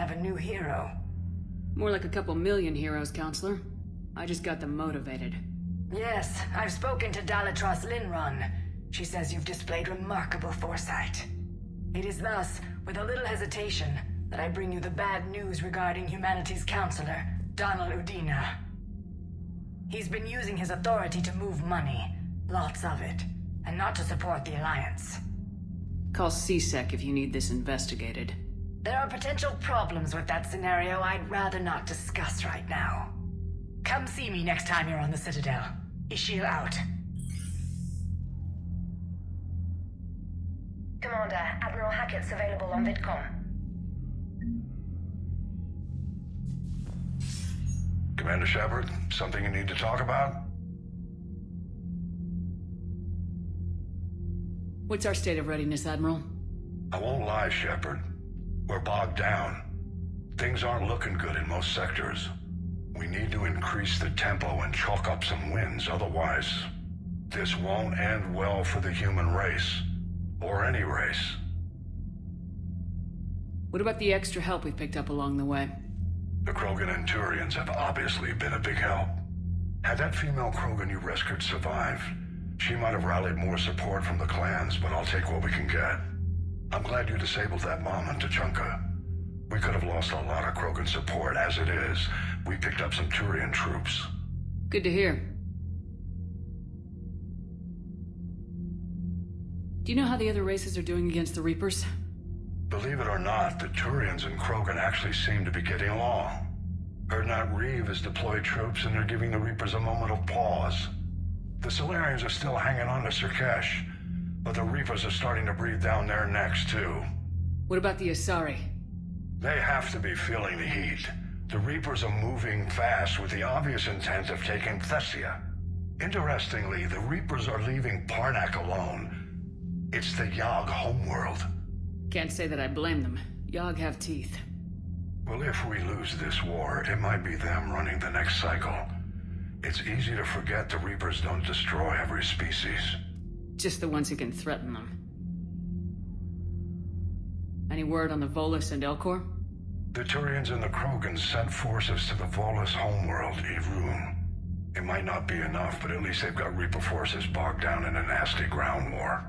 have a new hero. More like a couple million heroes, Counselor. I just got them motivated. Yes, I've spoken to Dalatros Linron. She says you've displayed remarkable foresight. It is thus, with a little hesitation, that I bring you the bad news regarding humanity's counselor, Donald Udina. He's been using his authority to move money, lots of it, and not to support the Alliance. Call CSEC if you need this investigated. There are potential problems with that scenario I'd rather not discuss right now. Come see me next time you're on the Citadel. Ishil out. Commander, Admiral Hackett's available on VidCom. Commander Shepard, something you need to talk about? What's our state of readiness, Admiral? I won't lie, Shepard. We're bogged down. Things aren't looking good in most sectors. We need to increase the tempo and chalk up some wins, otherwise, this won't end well for the human race. Or any race. What about the extra help we picked up along the way? The Krogan and Turians have obviously been a big help. Had that female Krogan you rescued survived, she might have rallied more support from the clans, but I'll take what we can get. I'm glad you disabled that bomb on Tuchanka. We could have lost a lot of Krogan support. As it is, we picked up some Turian troops. Good to hear. Do you know how the other races are doing against the Reapers? Believe it or not, the Turians and Krogan actually seem to be getting along. Erdnot Reeve has deployed troops and they're giving the Reapers a moment of pause. The Solarians are still hanging on to Surkesh, but the Reapers are starting to breathe down their necks too. What about the Asari? They have to be feeling the heat. The Reapers are moving fast with the obvious intent of taking Thessia. Interestingly, the Reapers are leaving Parnak alone. It's the Yogg homeworld. Can't say that I blame them. Yogg have teeth. Well, if we lose this war, it might be them running the next cycle. It's easy to forget the Reapers don't destroy every species. Just the ones who can threaten them. Any word on the Volus and Elcor? The Turians and the Krogans sent forces to the Volus homeworld, Irun. It might not be enough, but at least they've got Reaper forces bogged down in a nasty ground war.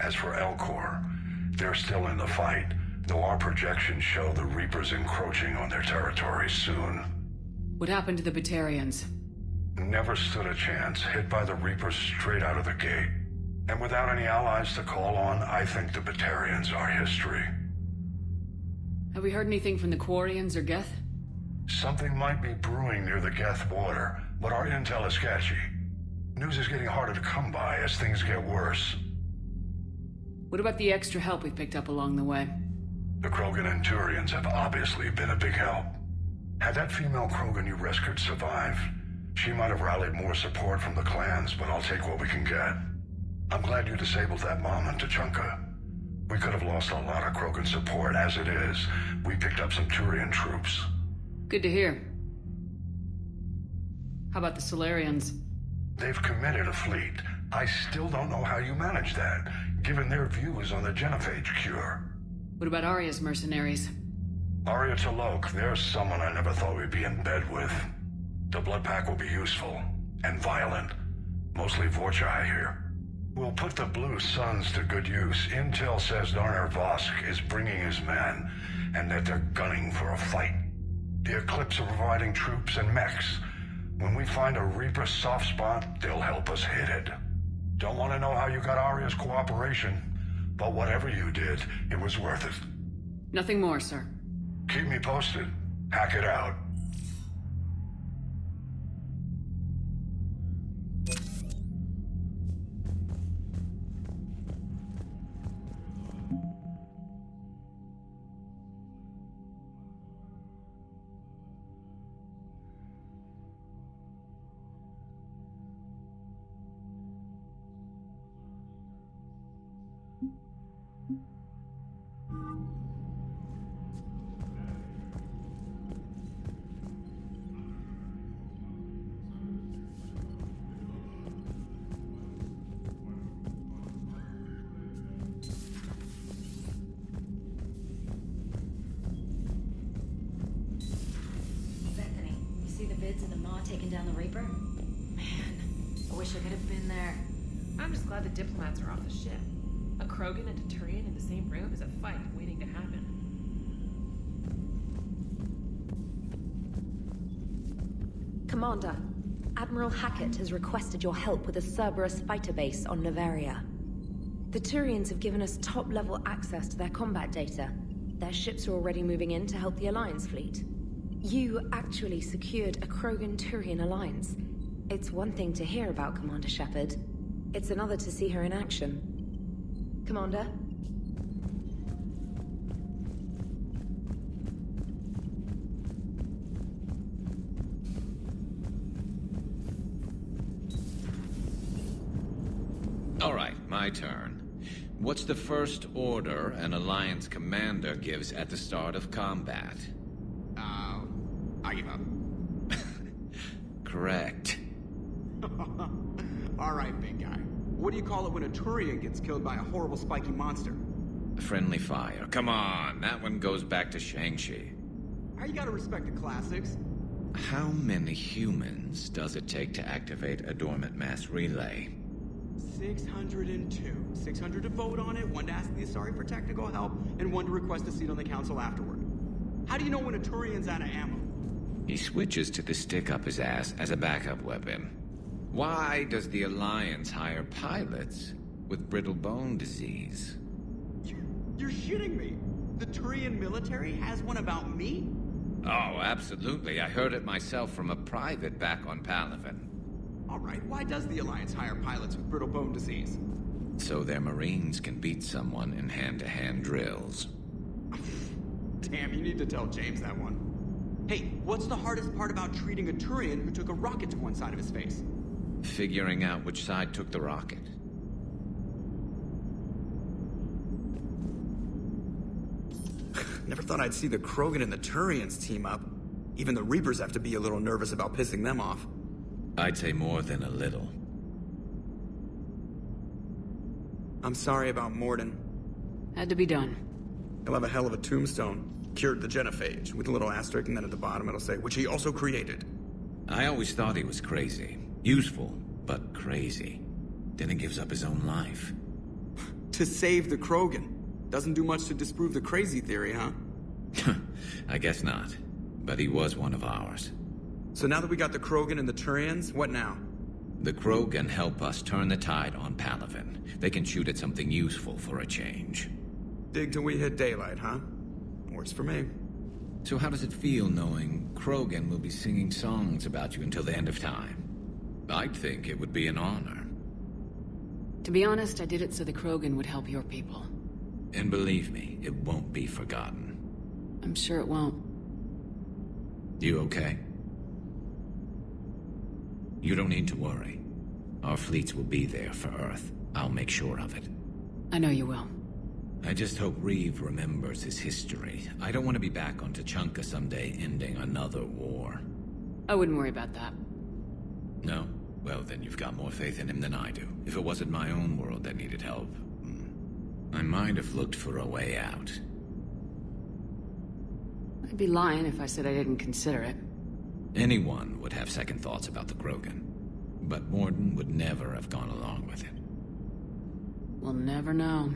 As for Elcor, they're still in the fight, though our projections show the Reapers encroaching on their territory soon. What happened to the Batarians? Never stood a chance, hit by the Reapers straight out of the gate. And without any allies to call on, I think the Batarians are history. Have we heard anything from the Quarians or Geth? Something might be brewing near the Geth border, but our intel is sketchy. News is getting harder to come by as things get worse. What about the extra help we picked up along the way? The Krogan and Turians have obviously been a big help. Had that female Krogan you rescued survived, she might have rallied more support from the clans, but I'll take what we can get. I'm glad you disabled that bomb on Tuchanka. We could have lost a lot of Krogan support. As it is, we picked up some Turian troops. Good to hear. How about the Solarians? They've committed a fleet. I still don't know how you manage that, given their views on the genophage cure. What about Arya's mercenaries? Arya T'Loak, there's someone I never thought we'd be in bed with. The Blood Pack will be useful, and violent. Mostly Vorcha, I hear. We'll put the Blue Suns to good use. Intel says Darner Vosk is bringing his men, and that they're gunning for a fight. The Eclipse are providing troops and mechs. When we find a Reaper soft spot, they'll help us hit it. Don't want to know how you got Arya's cooperation, but whatever you did, it was worth it. Nothing more, sir. Keep me posted. Hack it out. goods and the Maw taking down the Reaper? Man, I wish I could have been there. I'm just glad the diplomats are off the ship. A Krogan and a Turian in the same room is a fight waiting to happen. Commander, Admiral Hackett has requested your help with a Cerberus fighter base on Novaria. The Turians have given us top-level access to their combat data. Their ships are already moving in to help the Alliance fleet. You actually secured a Krogan-Turian alliance. It's one thing to hear about Commander Shepard. It's another to see her in action. Commander? All right, my turn. What's the first order an Alliance commander gives at the start of combat? I give up. Correct. All right, big guy. What do you call it when a Turian gets killed by a horrible spiky monster? Friendly fire. Come on, that one goes back to Shang-Chi. You gotta respect the classics. How many humans does it take to activate a dormant mass relay? 602. 600 to vote on it, 1 to ask the Asari for technical help, and 1 to request a seat on the council afterward. How do you know when a Turian's out of ammo? He switches to the stick up his ass as a backup weapon. Why does the Alliance hire pilots with brittle bone disease? You're shitting me. The Turian military has one about me? Oh, absolutely. I heard it myself from a private back on Palaven. All right, why does the Alliance hire pilots with brittle bone disease? So their Marines can beat someone in hand-to-hand drills. Damn, you need to tell James that one. Hey, what's the hardest part about treating a Turian who took a rocket to one side of his face? Figuring out which side took the rocket. Never thought I'd see the Krogan and the Turians team up. Even the Reapers have to be a little nervous about pissing them off. I'd say more than a little. I'm sorry about Morden. Had to be done. He'll have a hell of a tombstone. Cured the genophage, with a little asterisk, and then at the bottom it'll say, which he also created. I always thought he was crazy. Useful, but crazy. Then he gives up his own life. To save the Krogan. Doesn't do much to disprove the crazy theory, huh? I guess not. But he was one of ours. So now that we got the Krogan and the Turians, what now? The Krogan help us turn the tide on Palaven. They can shoot at something useful for a change. Dig till we hit daylight, huh? Works for me. So how does it feel knowing Krogan will be singing songs about you until the end of time? I'd think it would be an honor. To be honest, I did it so the Krogan would help your people. And believe me, it won't be forgotten. I'm sure it won't. You okay? You don't need to worry. Our fleets will be there for Earth. I'll make sure of it. I know you will. I just hope Reeve remembers his history. I don't want to be back on Tuchanka someday ending another war. I wouldn't worry about that. No? Well, then you've got more faith in him than I do. If it wasn't my own world that needed help, I might have looked for a way out. I'd be lying if I said I didn't consider it. Anyone would have second thoughts about the Krogan. But Morden would never have gone along with it. We'll never know.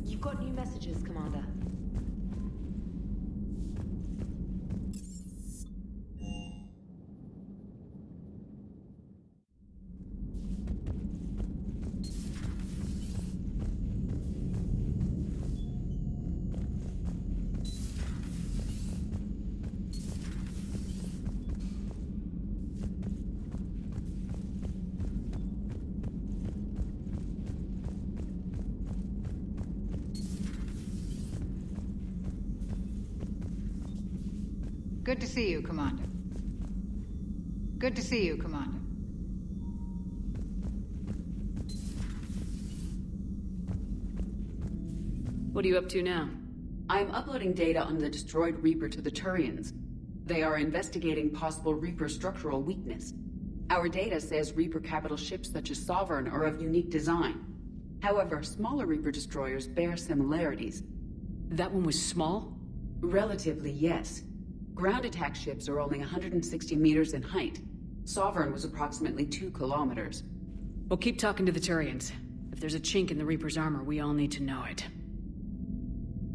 You've got new messages, Commander. Good to see you, Commander. Good to see you, Commander. What are you up to now? I'm uploading data on the destroyed Reaper to the Turians. They are investigating possible Reaper structural weakness. Our data says Reaper capital ships such as Sovereign are of unique design. However, smaller Reaper destroyers bear similarities. That one was small? Relatively, yes. Ground attack ships are only 160 meters in height. Sovereign was approximately 2 kilometers. We'll keep talking to the Turians. If there's a chink in the Reaper's armor, we all need to know it.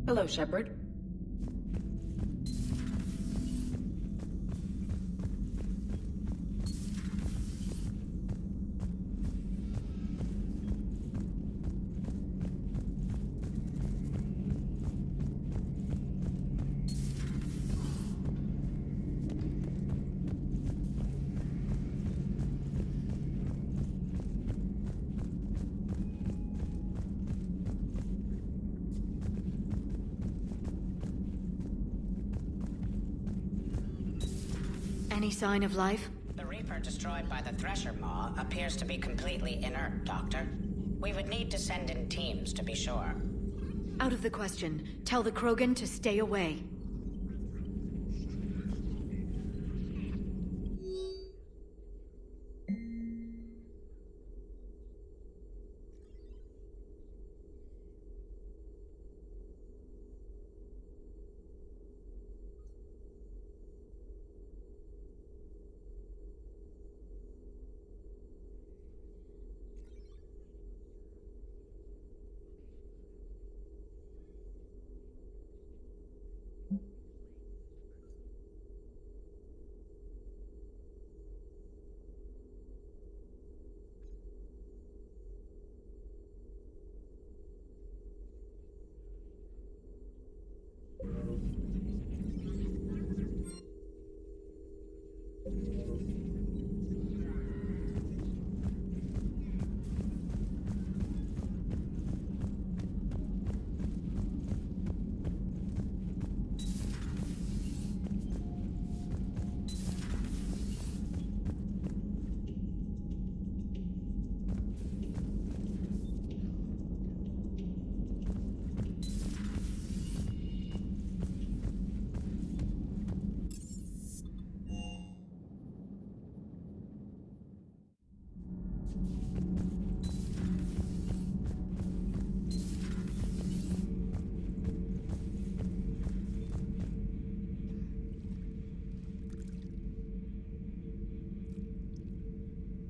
Hello, Shepard. Any sign of life? The Reaper destroyed by the Thresher Maw appears to be completely inert, Doctor. We would need to send in teams to be sure. Out of the question. Tell the Krogan to stay away.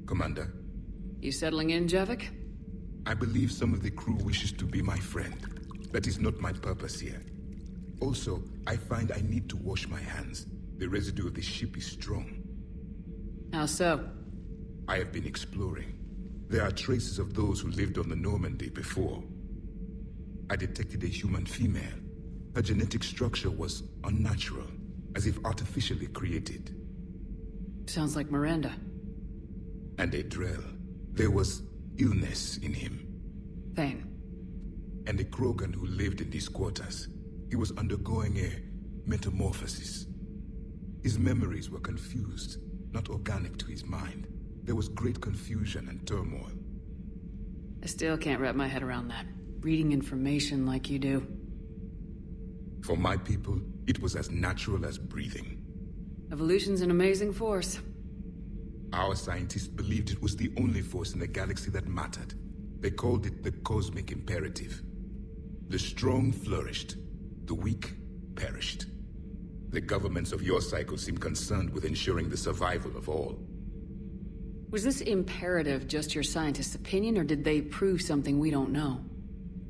Commander. You settling in, Javik? I believe some of the crew wishes to be my friend. That is not my purpose here. Also, I find I need to wash my hands. The residue of the ship is strong. How so? I have been exploring. There are traces of those who lived on the Normandy before. I detected a human female. Her genetic structure was unnatural, as if artificially created. Sounds like Miranda. And a Drell. There was illness in him. Thane. And a Krogan who lived in these quarters. He was undergoing a metamorphosis. His memories were confused, not organic to his mind. There was great confusion and turmoil. I still can't wrap my head around that. Reading information like you do. For my people, it was as natural as breathing. Evolution's an amazing force. Our scientists believed it was the only force in the galaxy that mattered. They called it the cosmic imperative. The strong flourished, the weak perished. The governments of your cycle seem concerned with ensuring the survival of all. Was this imperative just your scientists' opinion, or did they prove something we don't know?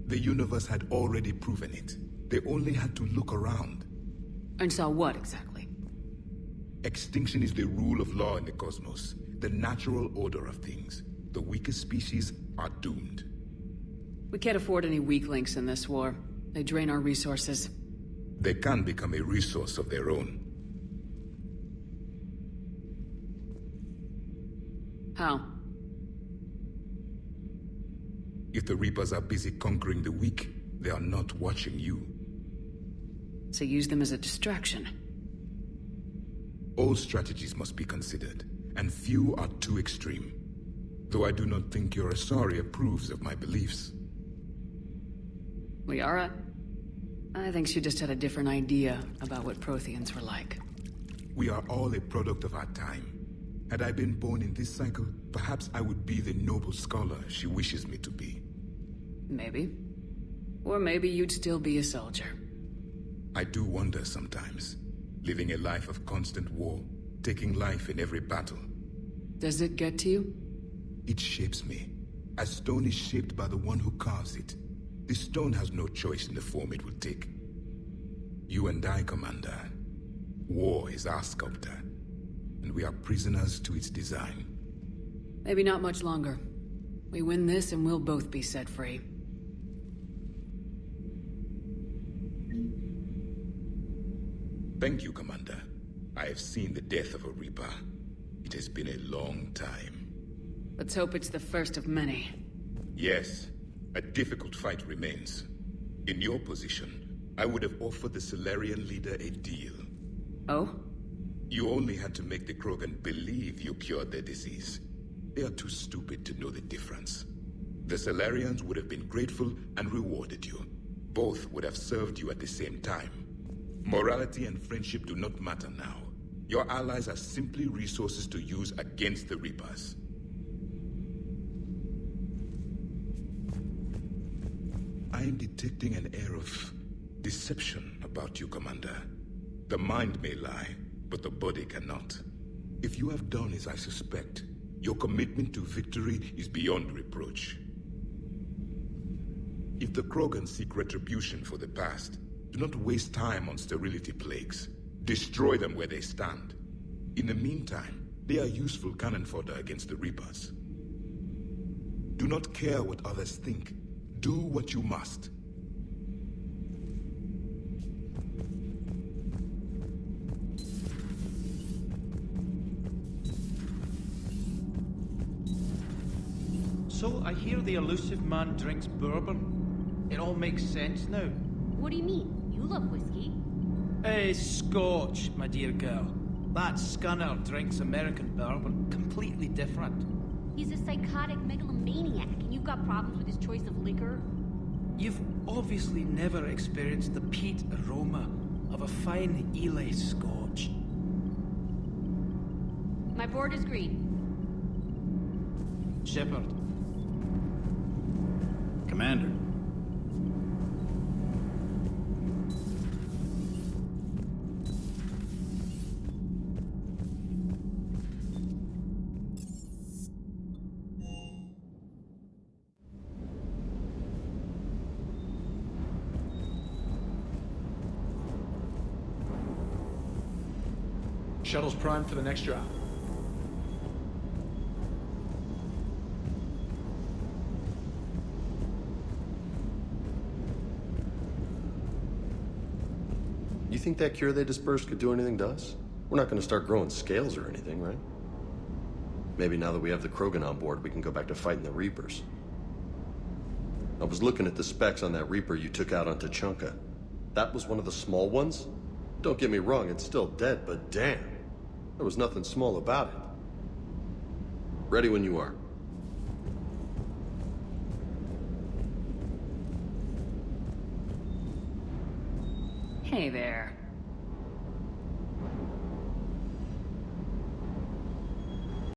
The universe had already proven it. They only had to look around. And saw what, exactly? Extinction is the rule of law in the cosmos, the natural order of things. The weakest species are doomed. We can't afford any weak links in this war. They drain our resources. They can become a resource of their own. How? If the Reapers are busy conquering the weak, they are not watching you. So use them as a distraction. All strategies must be considered, and few are too extreme. Though I do not think your Asari approves of my beliefs. Liara? I think she just had a different idea about what Protheans were like. We are all a product of our time. Had I been born in this cycle, perhaps I would be the noble scholar she wishes me to be. Maybe. Or maybe you'd still be a soldier. I do wonder sometimes, living a life of constant war, taking life in every battle. Does it get to you? It shapes me, as stone is shaped by the one who carves it. The stone has no choice in the form it will take. You and I, Commander. War is our sculptor, and we are prisoners to its design. Maybe not much longer. We win this and we'll both be set free. Thank you, Commander. I have seen the death of a Reaper. It has been a long time. Let's hope it's the first of many. Yes, a difficult fight remains. In your position, I would have offered the Solarian leader a deal. Oh? You only had to make the Krogan believe you cured their disease. They are too stupid to know the difference. The Solarians would have been grateful and rewarded you. Both would have served you at the same time. Morality and friendship do not matter now. Your allies are simply resources to use against the Reapers. I am detecting an air of deception about you, Commander. The mind may lie, but the body cannot. If you have done as I suspect, your commitment to victory is beyond reproach. If the Krogan seek retribution for the past, do not waste time on sterility plagues. Destroy them where they stand. In the meantime, they are useful cannon fodder against the Reapers. Do not care what others think. Do what you must. So I hear the elusive man drinks bourbon. It all makes sense now. What do you mean? You love whiskey. Scotch, my dear girl. That Scunner drinks American bourbon. Completely different. He's a psychotic megalomaniac, and you've got problems with his choice of liquor? You've obviously never experienced the peat aroma of a fine Ely Scotch. My board is green. Shepard. Commander. Shuttle's primed for the next drop. You think that cure they dispersed could do anything to us? We're not going to start growing scales or anything, right? Maybe now that we have the Krogan on board, we can go back to fighting the Reapers. I was looking at the specs on that Reaper you took out on Tuchanka. That was one of the small ones? Don't get me wrong, it's still dead, but damn. There was nothing small about it. Ready when you are. Hey there.